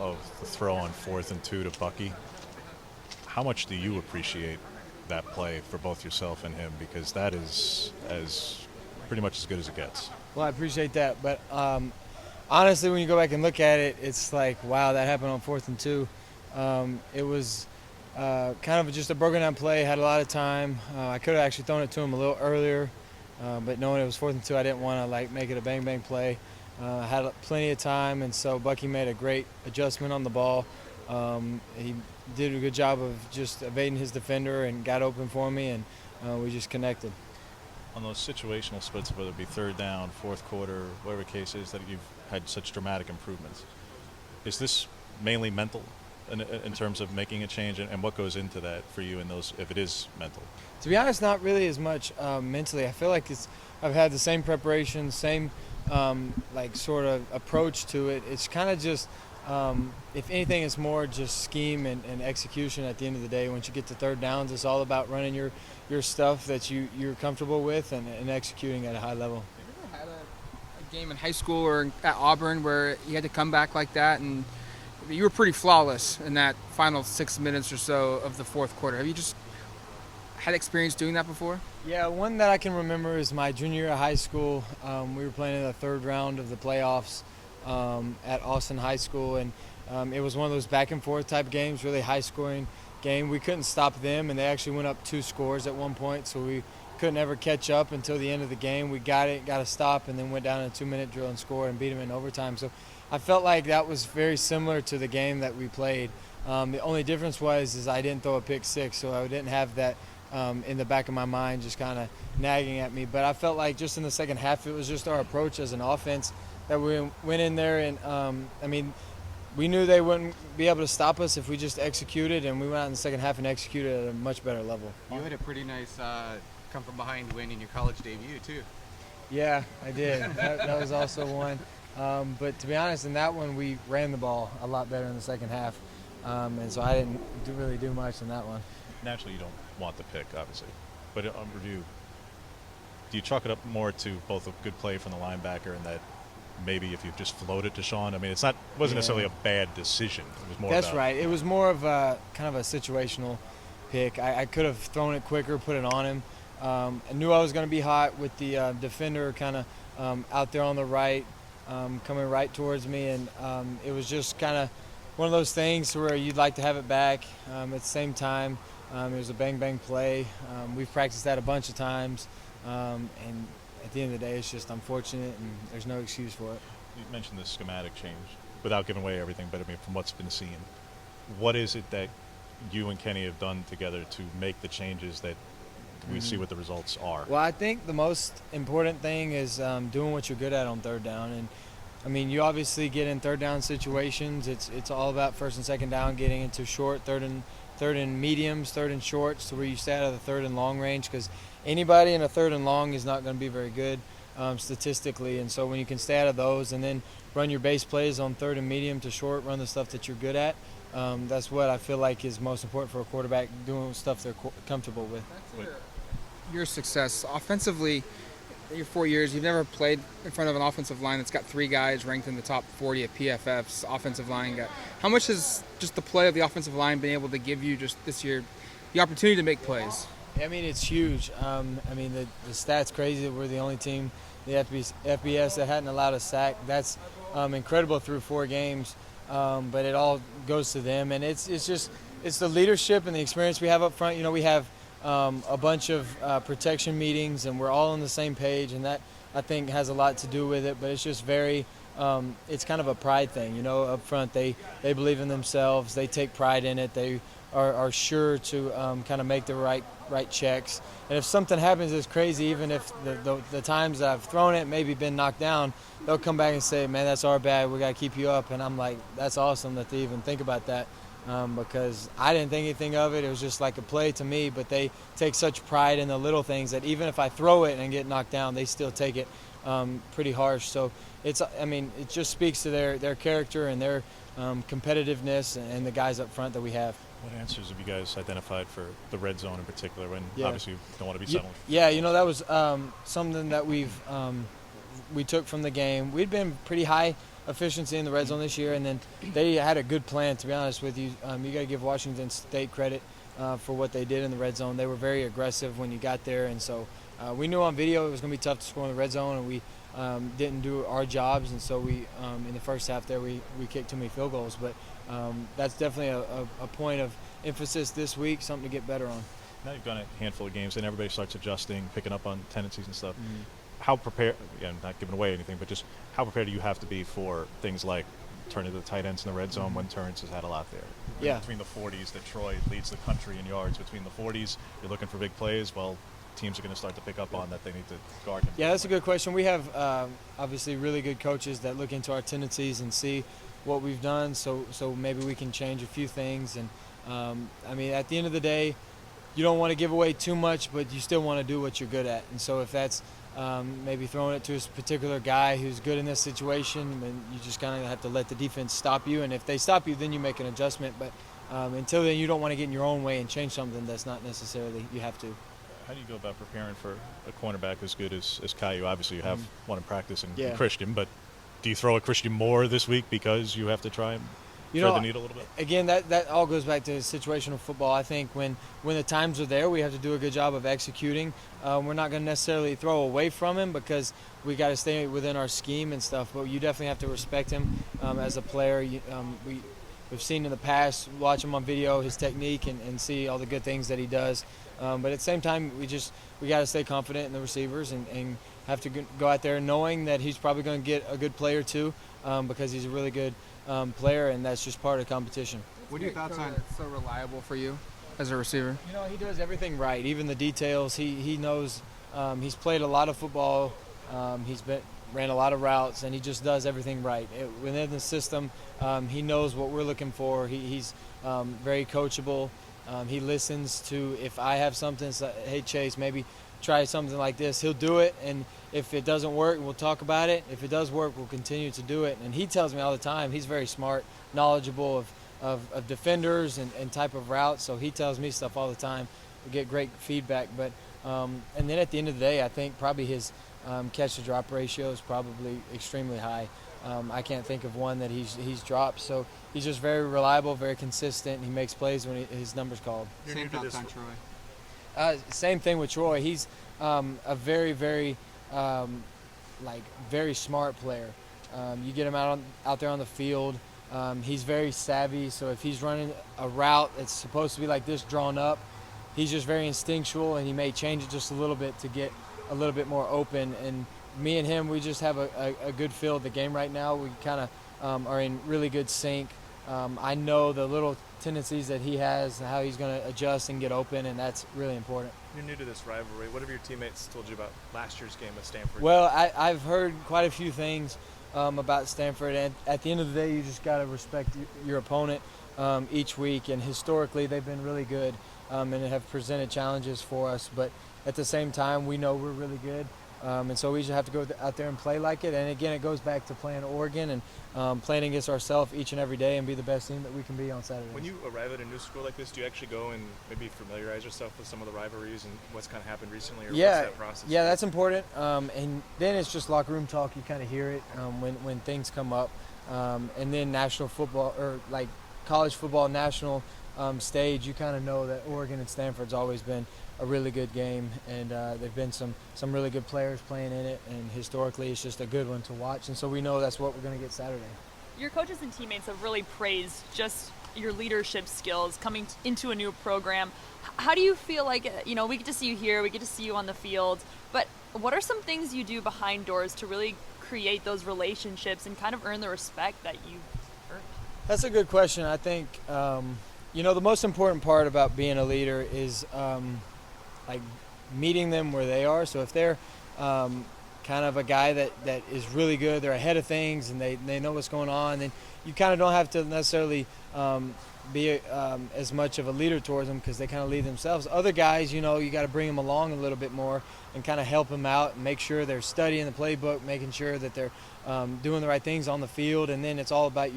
of the throw on 4th and 2 to Bucky. How much do you appreciate that play for both yourself and him? Because that is pretty much as good as it gets. Well, I appreciate that. But honestly, when you go back and look at it, it's like, wow, that happened on 4th and 2. It was kind of just a broken down play, had a lot of time. I could have actually thrown it to him a little earlier, but knowing it was 4th and 2, I didn't want to make it a bang-bang play. I had plenty of time, and so Bucky made a great adjustment on the ball. He did a good job of just evading his defender and got open for me, and we just connected. On those situational splits, whether it be third down, fourth quarter, whatever the case is, that you've had such dramatic improvements, is this mainly mental in terms of making a change, and what goes into that for you in those, if it is mental? To be honest, not really as much mentally. I feel like I've had the same preparation, same sort of approach to it. It's kind of just, if anything, it's more just scheme and execution at the end of the day. Once you get to third downs, it's all about running your stuff that you're comfortable with and executing at a high level. Have you ever had a game in high school or at Auburn where you had to come back like that, and you were pretty flawless in that final 6 minutes or so of the fourth quarter? Have you just had experience doing that before? Yeah, one that I can remember is my junior year of high school. We were playing in the third round of the playoffs at Autzen High School, and it was one of those back and forth type games, really high scoring game. We couldn't stop them, and they actually went up 2 scores at one point, so we couldn't ever catch up until the end of the game. We got a stop, and then went down in a 2-minute drill and scored and beat them in overtime. So I felt like that was very similar to the game that we played. The only difference is I didn't throw a pick six, so I didn't have that in the back of my mind just kind of nagging at me. But I felt like just in the second half, it was just our approach as an offense that we went in there, and we knew they wouldn't be able to stop us if we just executed, and we went out in the second half and executed at a much better level. You had a pretty nice come from behind win in your college debut too. Yeah, I did. that was also one. But to be honest, in that one, we ran the ball a lot better in the second half, and so I didn't really do much in that one. Naturally, you don't want the pick, obviously, but on review, do you chalk it up more to both a good play from the linebacker and that maybe if you just floated to Sean? It wasn't necessarily a bad decision. It was more. That's right. It was more of a kind of a situational pick. I could have thrown it quicker, put it on him. I knew I was going to be hot with the defender kind of out there on the right, coming right towards me, and it was just kind of one of those things where you'd like to have it back. At the same time, it was a bang-bang play. We've practiced that a bunch of times, and at the end of the day, it's just unfortunate, and there's no excuse for it. You mentioned the schematic change, without giving away everything, but from what's been seen, what is it that you and Kenny have done together to make the changes that we see what the results are? Well, I think the most important thing is doing what you're good at on third down. And you obviously get in third down situations. It's all about first and second down, getting into short, third and mediums, third and shorts, to where you stay out of the third and long range, because anybody in a third and long is not going to be very good statistically. And so when you can stay out of those and then run your base plays on third and medium to short, run the stuff that you're good at, that's what I feel like is most important for a quarterback, doing stuff they're comfortable with. Your success offensively in your 4 years, you've never played in front of an offensive line that's got 3 guys ranked in the top 40 at PFF's offensive line. How much has just the play of the offensive line been able to give you just this year the opportunity to make plays? It's huge. The stats crazy. We're the only team, the FBS, that hadn't allowed a sack. That's incredible through 4 games, but it all goes to them. And it's the leadership and the experience we have up front. We have a bunch of protection meetings, and we're all on the same page, and that, I think, has a lot to do with it. But it's just very it's kind of a pride thing. Up front, they believe in themselves, they take pride in it, they are sure to kind of make the right checks. And if something happens that's crazy, even if the times that I've thrown it, maybe been knocked down, they'll come back and say, man, that's our bad, we got to keep you up. And I'm like, that's awesome that they even think about that. Because I didn't think anything of it. It was just like a play to me, but they take such pride in the little things that even if I throw it and get knocked down, they still take it pretty harsh. So it just speaks to their character and their competitiveness and the guys up front that we have. What answers have you guys identified for the red zone in particular, when obviously you don't want to be settling? Yeah, that was something that we took from the game. We'd been pretty high efficiency in the red zone this year, and then they had a good plan, to be honest with you. You got to give Washington State credit for what they did in the red zone. They were very aggressive when you got there, and so we knew on video it was going to be tough to score in the red zone, and we didn't do our jobs, and so we in the first half there we kicked too many field goals. But that's definitely a point of emphasis this week, something to get better on. Now you've done a handful of games, and everybody starts adjusting, picking up on tendencies and stuff. Mm-hmm. How prepared, again, not giving away anything, but just how prepared do you have to be for things like turning to the tight ends in the red zone when Terrence has had a lot there? Yeah. Between the 40s, Detroit leads the country in yards. Between the 40s, you're looking for big plays. Well, teams are going to start to pick up on that they need to guard him. Yeah, that's a good question. We have obviously really good coaches that look into our tendencies and see what we've done, so maybe we can change a few things. And I mean, at the end of the day, you don't want to give away too much, but you still want to do what you're good at. And so if that's maybe throwing it to a particular guy who's good in this situation, then you just kind of have to let the defense stop you. And if they stop you, then you make an adjustment. But until then, you don't want to get in your own way and change something that's not necessarily you have to. How do you go about preparing for a cornerback as good as Caillou? Obviously, you have one in practice in Yeah. Christian, but do you throw a Christian more this week because you have to try and thread the needle a little bit? Again, that all goes back to situational football. I think when the times are there, we have to do a good job of executing. We're not going to necessarily throw away from him because we got to stay within our scheme and stuff, but you definitely have to respect him as a player. We've seen in the past, watch him on video, his technique, and see all the good things that he does. But at the same time, we got to stay confident in the receivers and have to go out there knowing that he's probably going to get a good play or two because he's a really good player, and that's just part of the competition. What are your thoughts on? It's so reliable for you as a receiver. You know, he does everything right, even the details. He knows. He's played a lot of football. Ran a lot of routes, and he just does everything right within the system. He knows what we're looking for. He's very coachable. He listens to if I have something. It's like, hey Chase, maybe try something like this. He'll do it, and if it doesn't work, we'll talk about it. If it does work, we'll continue to do it. And he tells me all the time. He's very smart, knowledgeable of defenders and type of routes. So he tells me stuff all the time. We get great feedback. But and then at the end of the day, I think probably his catch to drop ratio is probably extremely high. I can't think of one that he's dropped. So he's just very reliable, very consistent. And he makes plays when his number's called. Same thoughts on Troy. Same thing with Troy. He's a very, very, very smart player. You get him out there on the field. He's very savvy. So if he's running a route that's supposed to be like this, drawn up, he's just very instinctual, and he may change it just a little bit to get a little bit more open. And me and him, we just have a good feel of the game right now. We kind of are in really good sync. I know the little tendencies that he has, how he's going to adjust and get open, and that's really important. You're new to this rivalry. What have your teammates told you about last year's game at Stanford? Well, I've heard quite a few things about Stanford, and at the end of the day, you just got to respect your opponent each week. And historically, they've been really good and have presented challenges for us. But at the same time, we know we're really good. And so we just have to go out there and play like it. And again, it goes back to playing Oregon and playing against ourselves each and every day and be the best team that we can be on Saturday. When you arrive at a new school like this, do you actually go and maybe familiarize yourself with some of the rivalries and what's kind of happened recently, or what's that process? Yeah, that's important. And then it's just locker room talk. You kind of hear it when things come up. And then national football, or like college football national stage, you kind of know that Oregon and Stanford's always been a really good game, and there've been some really good players playing in it, and historically it's just a good one to watch, and so we know that's what we're going to get Saturday. Your coaches and teammates have really praised just your leadership skills coming into a new program. How do you feel like, we get to see you here, we get to see you on the field, but what are some things you do behind doors to really create those relationships and kind of earn the respect that you've earned? That's a good question. I think, the most important part about being a leader is like meeting them where they are. So if they're kind of a guy that is really good, they're ahead of things, and they know what's going on, then you kind of don't have to necessarily be as much of a leader towards them because they kind of lead themselves. Other guys, you got to bring them along a little bit more and kind of help them out and make sure they're studying the playbook, making sure that they're doing the right things on the field, and then it's all about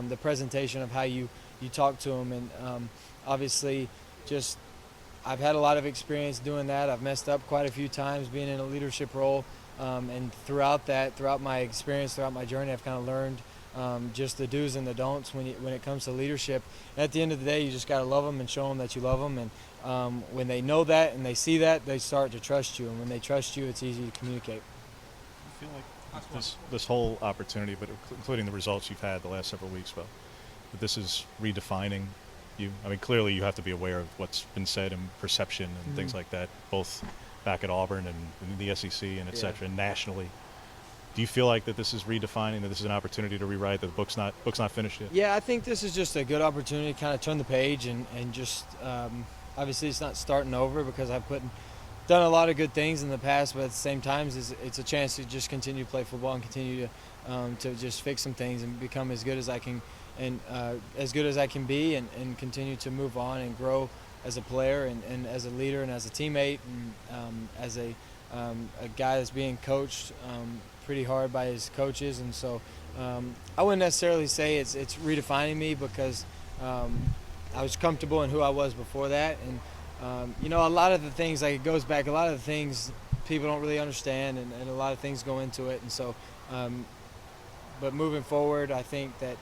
the presentation of how you talk to them. And obviously I've had a lot of experience doing that. I've messed up quite a few times being in a leadership role. And throughout my experience, throughout my journey, I've kind of learned just the do's and the don'ts when it comes to leadership. At the end of the day, you just got to love them and show them that you love them. And when they know that and they see that, they start to trust you. And when they trust you, it's easy to communicate. I feel like this whole opportunity, but including the results you've had the last several weeks, that this is redefining you. I mean, clearly you have to be aware of what's been said and perception and things like that, both back at Auburn and in the SEC and et cetera, and nationally. Do you feel like that this is redefining, that this is an opportunity to rewrite, that the book's not finished yet? Yeah, I think this is just a good opportunity to kind of turn the page and just obviously it's not starting over because I've done a lot of good things in the past, but at the same time it's a chance to just continue to play football and continue to just fix some things and become as good as I can and as good as I can be and continue to move on and grow as a player and as a leader and as a teammate and as a guy that's being coached pretty hard by his coaches. And so I wouldn't necessarily say it's redefining me because I was comfortable in who I was before that. And a lot of the things, like it goes back, a lot of the things people don't really understand and a lot of things go into it. And so but moving forward, I think that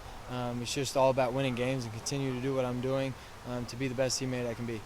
it's just all about winning games and continue to do what I'm doing to be the best teammate I can be.